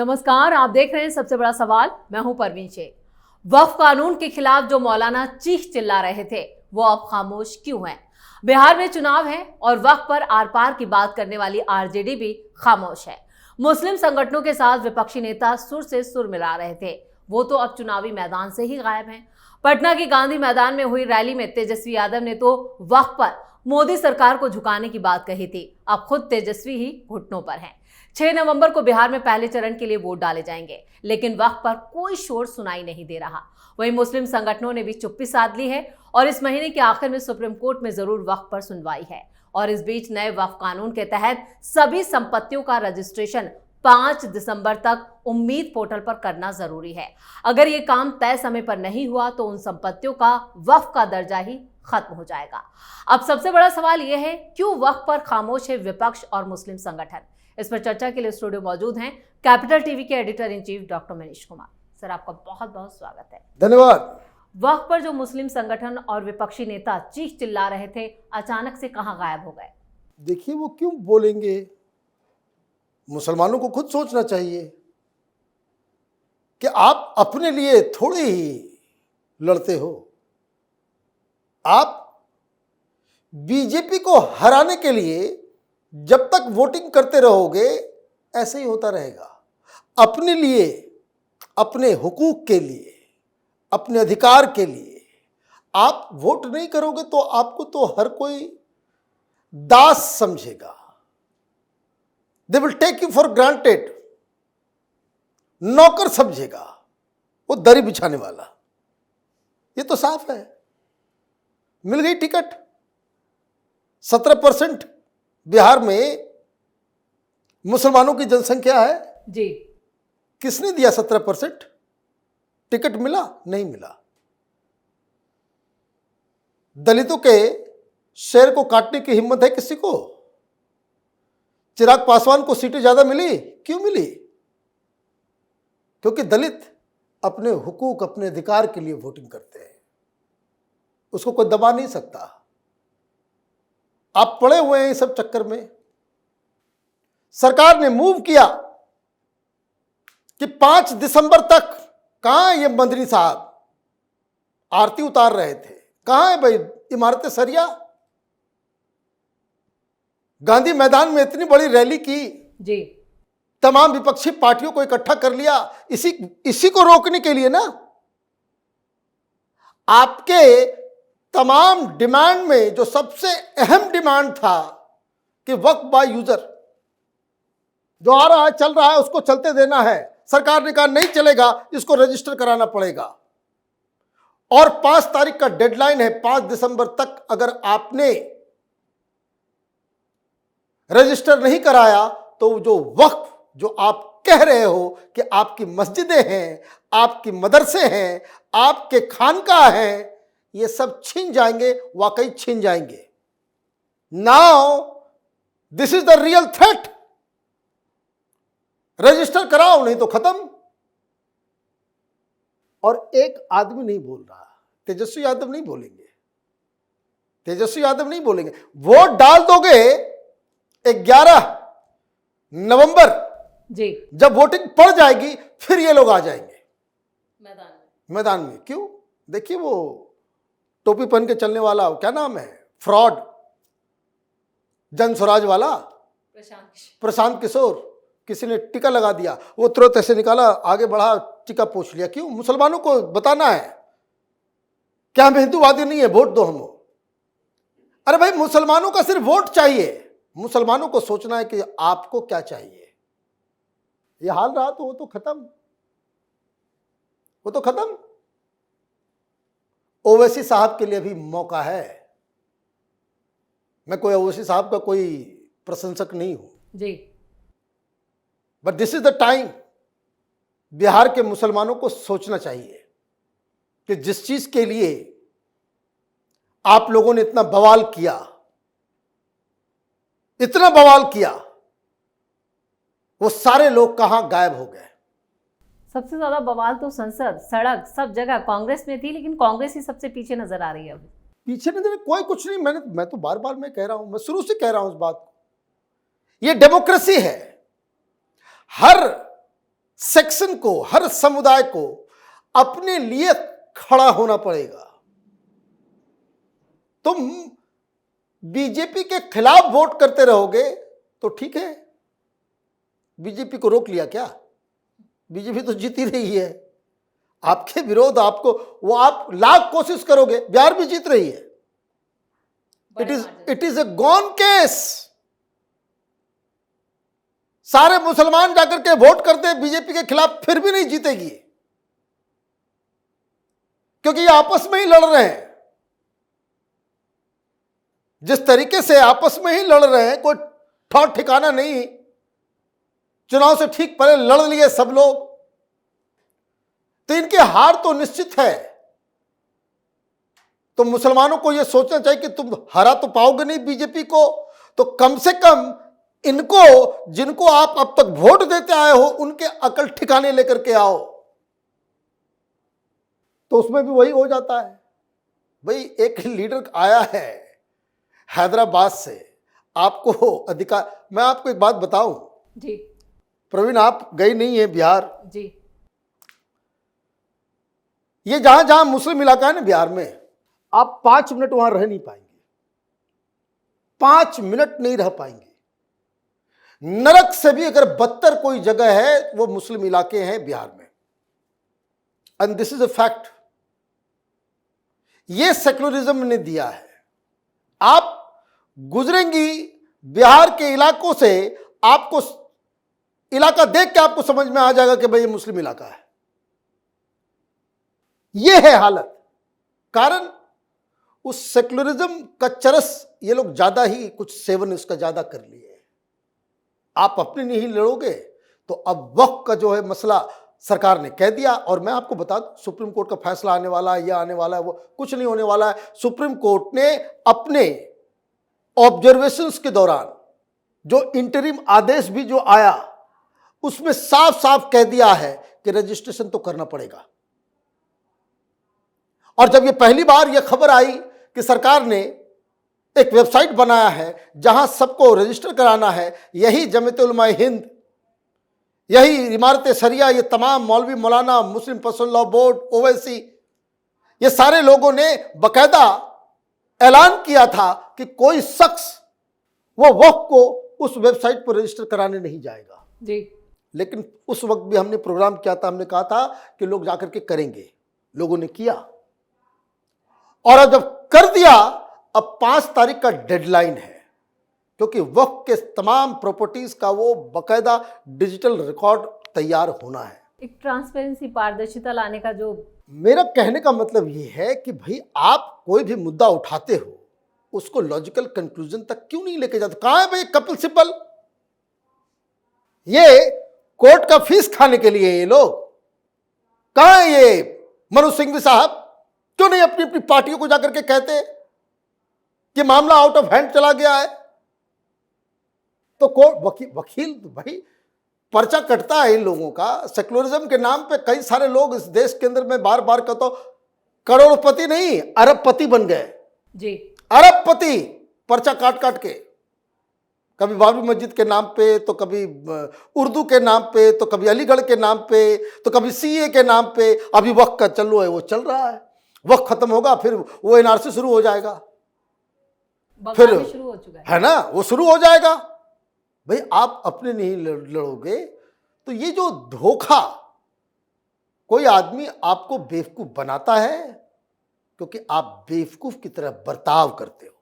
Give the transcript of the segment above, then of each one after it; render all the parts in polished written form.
नमस्कार, आप देख रहे हैं सबसे बड़ा सवाल। मैं हूं परवीन शेख। वक्फ कानून के खिलाफ जो मौलाना चीख चिल्ला रहे थे वो अब खामोश क्यों हैं? बिहार में चुनाव है और वक्फ पर आर पार की बात करने वाली आरजेडी भी खामोश है। मुस्लिम संगठनों के साथ विपक्षी नेता सुर से सुर मिला रहे थे, वो तो अब चुनावी मैदान से ही गायब हैं। पटना की गांधी मैदान में हुई रैली में तेजस्वी यादव ने तो वक्फ पर मोदी सरकार को झुकाने की बात कही थी। अब खुद तेजस्वी ही घुटनों पर हैं। 6 नवंबर को बिहार में पहले चरण के लिए वोट डाले जाएंगे, लेकिन वक्फ पर कोई शोर सुनाई नहीं दे रहा। वहीं मुस्लिम संगठनों ने भी चुप्पी साध ली है और इस महीने के आखिर में सुप्रीम कोर्ट में जरूर वक्फ पर सुनवाई है। और इस बीच नए वक्फ कानून के तहत सभी संपत्तियों का रजिस्ट्रेशन 5 दिसंबर तक उम्मीद पोर्टल पर करना जरूरी है। अगर ये काम तय समय पर नहीं हुआ तो उन संपत्तियों का वक्फ का दर्जा ही खत्म हो जाएगा। अब सबसे बड़ा सवाल यह है, क्यों वक्फ पर खामोश है विपक्ष और मुस्लिम संगठन? इस पर चर्चा के लिए स्टूडियो मौजूद हैं कैपिटल टीवी के editor in chief doctor Manish Kumar. Sir, आपका बहुत बहुत स्वागत है। धन्यवाद। वक्फ पर जो मुस्लिम संगठन और विपक्षी नेता चीख चिल्ला रहे थे, अचानक से कहां गायब हो गए? देखिए, वो क्यों बोलेंगे? मुसलमानों को खुद सोचना चाहिए कि आप अपने लिए थोड़े ही लड़ते हो। आप बीजेपी को हराने के लिए जब तक वोटिंग करते रहोगे ऐसे ही होता रहेगा। अपने लिए, अपने हुकूक के लिए, अपने अधिकार के लिए आप वोट नहीं करोगे तो आपको तो हर कोई दास समझेगा। They will take you for granted, नौकर समझेगा, वो दरी बिछाने वाला। ये तो साफ है। मिल गई टिकट। 17% बिहार में मुसलमानों की जनसंख्या है जी। किसने दिया 17%? टिकट मिला? नहीं मिला। दलितों के शेर को काटने की हिम्मत है किसी को? चिराग पासवान को सीटें ज्यादा मिली? क्यों मिली? क्योंकि दलित अपने हुकूक, अपने अधिकार के लिए वोटिंग करते हैं। उसको कोई दबा नहीं सकता। आप पड़े हुए हैं इस सब चक्कर में। सरकार ने मूव किया कि 5 दिसंबर तक, कहां ये मंत्री साहब आरती उतार रहे थे? कहां है भाई इमारतें सरिया? गांधी मैदान में इतनी बड़ी रैली की जी। तमाम विपक्षी पार्टियों को इकट्ठा कर लिया इसी को रोकने के लिए ना। आपके तमाम डिमांड में जो सबसे अहम डिमांड था कि वक्फ बाय यूजर जो आ रहा है, चल रहा है, उसको चलते देना है। सरकार ने कहा नहीं चलेगा, इसको रजिस्टर कराना पड़ेगा। और 5 तारीख का डेडलाइन है। 5 दिसंबर तक अगर आपने रजिस्टर नहीं कराया तो जो वक्फ, जो आप कह रहे हो कि आपकी मस्जिदें हैं, आपकी मदरसे हैं, आपके खानकाह हैं, ये सब छीन जाएंगे। वाकई छीन जाएंगे। Now this is the real threat. Register कराओ, नहीं तो खत्म। और एक आदमी नहीं बोल रहा। तेजस्वी यादव नहीं बोलेंगे। तेजस्वी यादव नहीं बोलेंगे। वोट डाल दोगे 11 नवंबर जी, जब वोटिंग पड़ जाएगी, फिर ये लोग आ जाएंगे मैदान में। क्यों? देखिए, वो टोपी पहन के चलने वाला, क्या नाम है, फ्रॉड जन स्वराज वाला, प्रशांत किशोर, किसी ने टीका लगा दिया, वो तुरंत ऐसे निकाला, आगे बढ़ा, टीका पूछ लिया। क्यों? मुसलमानों को बताना है क्या हम हिंदूवादी नहीं है, वोट दो हमको। अरे भाई, मुसलमानों का सिर्फ वोट चाहिए। मुसलमानों को सोचना है कि आपको क्या चाहिए। ये हाल रहा तो वो तो खत्म, वो तो खत्म। ओवैसी साहब के लिए भी मौका है। मैं कोई ओवैसी साहब का कोई प्रशंसक नहीं हूं जी, but this is the time. Bihar के मुसलमानों को सोचना चाहिए कि जिस चीज के लिए आप लोगों ने इतना बवाल किया, इतना बवाल किया, वो सारे लोग कहां गायब हो गए? सबसे ज्यादा बवाल तो संसद, सड़क, सब जगह कांग्रेस में थी, लेकिन कांग्रेस ही सबसे पीछे नजर आ रही है अभी। पीछे नहीं, कोई कुछ नहीं। मैं तो बार बार मैं कह रहा हूं, मैं शुरू से कह रहा हूं इस बात को। ये डेमोक्रेसी है। हर सेक्शन को, हर समुदाय को अपने लिए खड़ा होना पड़ेगा। तुम बीजेपी के खिलाफ वोट करते रहोगे तो ठीक है, बीजेपी को रोक लिया क्या? बीजेपी तो जीती रही है। आपके विरोध, आपको वो आप लाख कोशिश करोगे, बिहार भी जीत रही है। It is a gone case. सारे मुसलमान जाकर के वोट करते हैं बीजेपी के खिलाफ, फिर भी नहीं जीतेगी, क्योंकि ये आपस में ही लड़ रहे हैं। जिस तरीके से आपस में ही लड़ रहे हैं, कोई ठौर ठिकाना नहीं। चुनाव से ठीक पहले लड़ लिए सब लोग, तो इनकी हार तो निश्चित है। तो मुसलमानों को यह सोचना चाहिए कि तुम हरा तो पाओगे नहीं बीजेपी को, तो कम से कम इनको, जिनको आप अब तक वोट देते आए हो, उनके अकल ठिकाने लेकर के आओ। तो उसमें भी वही हो जाता है। भाई एक लीडर आया है हैदराबाद से, आपको अधिकार, मैं आपको एक बात बताऊं जी प्रवीण, आप गई नहीं है बिहार जी। ये जहां जहां मुस्लिम इलाका है ना बिहार में, आप 5 मिनट वहां रह नहीं पाएंगे, 5 मिनट नहीं रह पाएंगे। नरक से भी अगर बदतर कोई जगह है वो मुस्लिम इलाके हैं बिहार में, and this is a fact. ये सेक्युलरिज्म ने दिया है। आप गुजरेंगी बिहार के इलाकों से, आपको इलाका देख के आपको समझ में आ जाएगा कि भाई ये मुस्लिम इलाका है। यह है हालत। कारण उस सेक्युलरिज्म का चरस ये लोग ज्यादा ही कुछ सेवन उसका ज्यादा कर लिए। आप अपने नहीं लड़ोगे तो अब वक्त का जो है मसला सरकार ने कह दिया। और मैं आपको बता दूं, सुप्रीम कोर्ट का फैसला आने वाला है, यह आने वाला है, वो कुछ नहीं होने वाला है। सुप्रीम कोर्ट ने अपने ऑब्जर्वेशंस के दौरान जो इंटरिम आदेश भी जो आया, उसमें साफ साफ कह दिया है कि रजिस्ट्रेशन तो करना पड़ेगा। और जब ये पहली बार यह खबर आई कि सरकार ने एक वेबसाइट बनाया है जहां सबको रजिस्टर कराना है, यही जमीयत उलमा हिंद, यही इमारत शरिया, ये तमाम मौलवी मौलाना, मुस्लिम पर्सनल लॉ बोर्ड, ओवैसी, ये सारे लोगों ने बकायदा ऐलान किया था कि कोई शख्स वो वक्फ को उस वेबसाइट पर रजिस्टर कराने नहीं जाएगा जी। लेकिन उस वक्त भी हमने प्रोग्राम किया था, हमने कहा था कि लोग जाकर के करेंगे। लोगों ने किया, और अब जब कर दिया, अब 5 तारीख का डेडलाइन है, क्योंकि वक्फ के तमाम प्रॉपर्टीज का वो बकायदा डिजिटल रिकॉर्ड तैयार होना है। एक ट्रांसपेरेंसी, पारदर्शिता लाने का जो, मेरा कहने का मतलब ये है कि भाई आप कोई भी मुद्दा उठाते हो, उसको लॉजिकल कंक्लूजन तक क्यों नहीं लेके जाते? कहां है भाई कपिल सिब्बल? ये कोर्ट का फीस खाने के लिए ये लोग, कहां है ये मनोज सिंघवी साहब? क्यों नहीं अपनी अपनी पार्टियों को जाकर के कहते कि मामला आउट ऑफ हैंड चला गया है? तो कोर्ट वकील भाई पर्चा कटता है इन लोगों का। सेक्युलरिज्म के नाम पे कई सारे लोग इस देश के अंदर में बार बार कहता हूं, करोड़पति नहीं अरबपति बन गए जी। अरबपति, पर्चा काट काट के, कभी बाबरी मस्जिद के नाम पे, तो कभी उर्दू के नाम पे, तो कभी अलीगढ़ के नाम पे, तो कभी सीए के नाम पे। अभी वक्त का चल रहा है, वो चल रहा है, वक्त खत्म होगा फिर वो एनआरसी शुरू हो जाएगा, फिर शुरू हो चुका है ना, वो शुरू हो जाएगा। भाई आप अपने नहीं लड़ोगे तो ये जो धोखा, कोई आदमी आपको बेवकूफ बनाता है क्योंकि आप बेवकूफ की तरह बर्ताव करते हो,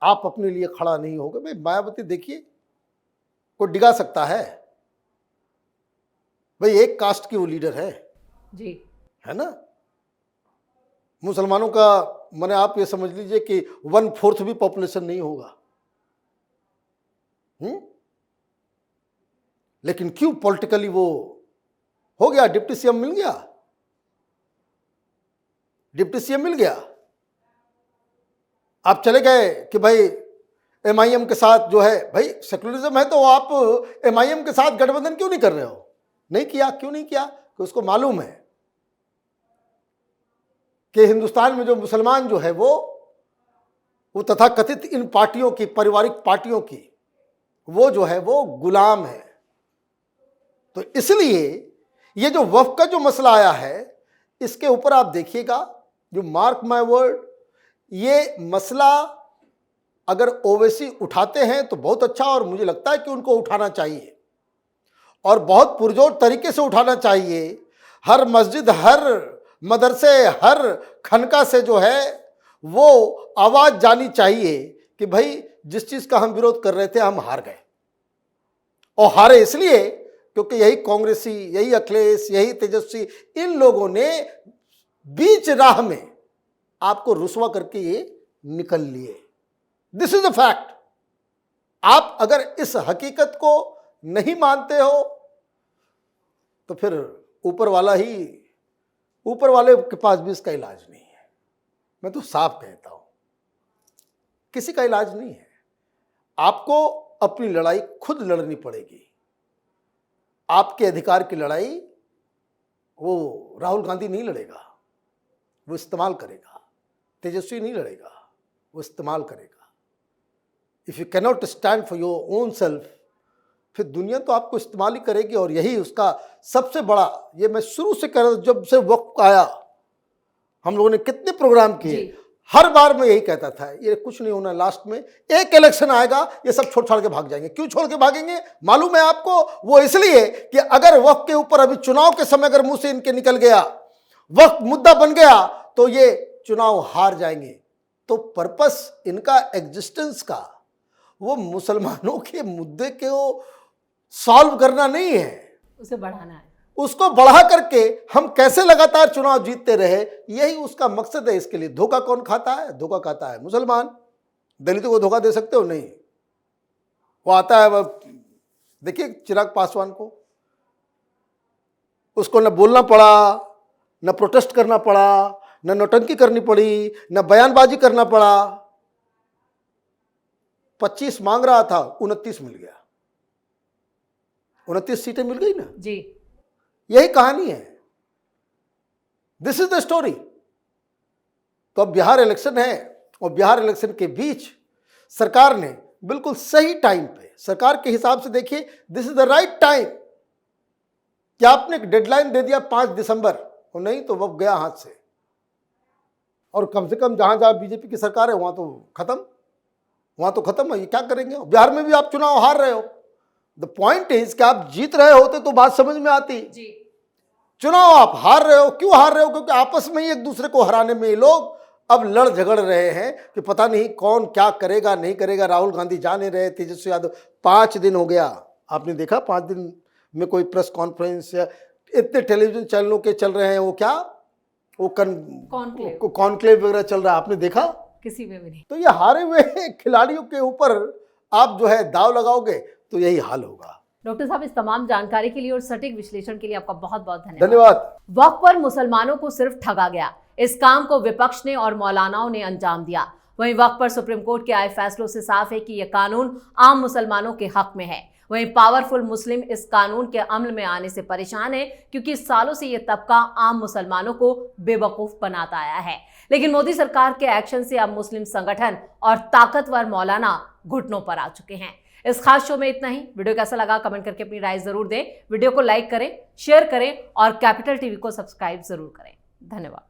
आप अपने लिए खड़ा नहीं होगे। भाई मायावती देखिए, कोई डिगा सकता है? भाई एक कास्ट की वो लीडर है जी, है ना। मुसलमानों का माने आप ये समझ लीजिए कि 1/4 भी पॉपुलेशन नहीं होगा। लेकिन क्यों पॉलिटिकली वो हो गया, डिप्टी सीएम मिल गया, डिप्टी सीएम मिल गया। आप चले गए कि भाई एमआईएम के साथ जो है, भाई सेक्युलरिज्म है तो आप एमआईएम के साथ गठबंधन क्यों नहीं कर रहे हो? नहीं किया, क्यों नहीं किया? कि उसको मालूम है कि हिंदुस्तान में जो मुसलमान जो है वो तथाकथित इन पार्टियों की, पारिवारिक पार्टियों की, वो जो है वो गुलाम है। तो इसलिए ये जो वक्फ का जो मसला आया है, इसके ऊपर आप देखिएगा, जो मार्क माय वर्ड, ये मसला अगर ओवैसी उठाते हैं तो बहुत अच्छा, और मुझे लगता है कि उनको उठाना चाहिए और बहुत पुरजोर तरीके से उठाना चाहिए। हर मस्जिद, हर मदरसे, हर खनका से जो है वो आवाज़ जानी चाहिए कि भाई जिस चीज़ का हम विरोध कर रहे थे हम हार गए, और हारे इसलिए क्योंकि यही कांग्रेसी, यही अखिलेश, यही तेजस्वी, इन लोगों ने बीच राह में आपको रुसवा करके ये निकल लिए। This is a fact. आप अगर इस हकीकत को नहीं मानते हो तो फिर ऊपर वाले के पास भी इसका इलाज नहीं है। मैं तो साफ कहता हूं, किसी का इलाज नहीं है। आपको अपनी लड़ाई खुद लड़नी पड़ेगी। आपके अधिकार की लड़ाई वो राहुल गांधी नहीं लड़ेगा, वो इस्तेमाल करेगा। तेजस्वी नहीं लड़ेगा, वो इस्तेमाल करेगा। If you cannot stand for your own self, फिर दुनिया तो आपको इस्तेमाल ही करेगी। और यही उसका सबसे बड़ा, ये मैं शुरू से कह रहा था, जब से वक्त आया हम लोगों ने कितने प्रोग्राम किए, हर बार मैं यही कहता था ये कुछ नहीं होना, लास्ट में एक इलेक्शन आएगा ये सब छोड़ छाड़ के भाग जाएंगे। क्यों छोड़ के भागेंगे मालूम है आपको? वो इसलिए कि अगर वक्त के ऊपर अभी चुनाव के समय अगर मुंह से इनके निकल गया, वक्त मुद्दा बन गया, तो ये चुनाव हार जाएंगे। तो पर्पस इनका एग्जिस्टेंस का वो मुसलमानों के मुद्दे को सॉल्व करना नहीं है, उसे बढ़ाना है। उसको बढ़ा करके हम कैसे लगातार चुनाव जीतते रहे, यही उसका मकसद है। इसके लिए धोखा कौन खाता है? धोखा खाता है मुसलमान। दलितों को धोखा दे सकते हो? नहीं। वो आता है, देखिए चिराग पासवान को, उसको न बोलना पड़ा, न प्रोटेस्ट करना पड़ा, न नौटंकी करनी पड़ी, न बयानबाजी करना पड़ा। 25 मांग रहा था, 29 मिल गया। 29 सीटें मिल गई ना जी। यही कहानी है। This is the story. तो अब बिहार इलेक्शन है, और बिहार इलेक्शन के बीच सरकार ने बिल्कुल सही टाइम पे, सरकार के हिसाब से देखिए, this is the right time. क्या आपने एक डेडलाइन दे दिया 5 दिसंबर, और नहीं तो वो गया हाथ से। और कम से कम जहां जहां बीजेपी की सरकार है वहां तो खत्म है। ये क्या करेंगे? बिहार में भी आप चुनाव हार रहे हो। द पॉइंट इज कि आप जीत रहे होते तो बात समझ में आती जी। चुनाव आप हार रहे हो। क्यों हार रहे हो? क्योंकि आपस में ही एक दूसरे को हराने में ये लोग अब लड़ झगड़ रहे हैं कि पता नहीं कौन क्या करेगा नहीं करेगा। राहुल गांधी जा नहीं रहे, तेजस्वी यादव। 5 दिन हो गया, आपने देखा 5 दिन में कोई प्रेस कॉन्फ्रेंस या इतने टेलीविजन चैनलों के चल रहे हैं, वो क्या वो कॉन्क्लेव वगैरह चल रहा है, आपने देखा? किसी में भी नहीं। तो ये हारे हुए खिलाड़ियों के ऊपर आप जो है दाव लगाओगे तो यही हाल होगा। डॉक्टर साहब, इस तमाम जानकारी के लिए और सटीक विश्लेषण के लिए आपका बहुत बहुत धन्यवाद। वक्त पर मुसलमानों को सिर्फ ठगा गया, इस काम को विपक्ष ने और मौलानाओं ने अंजाम दिया। वहीं वक्त पर सुप्रीम कोर्ट के आए फैसलों से साफ है कि यह कानून आम मुसलमानों के हक में है। वहीं पावरफुल मुस्लिम इस कानून के अमल में आने से परेशान है, क्योंकि सालों से यह तबका आम मुसलमानों को बेवकूफ बनाता आया है। लेकिन मोदी सरकार के एक्शन से अब मुस्लिम संगठन और ताकतवर मौलाना घुटनों पर आ चुके हैं। इस खास शो में इतना ही। वीडियो कैसा लगा कमेंट करके अपनी राय जरूर दें। वीडियो को लाइक करें, शेयर करें और कैपिटल टीवी को सब्सक्राइब जरूर करें। धन्यवाद।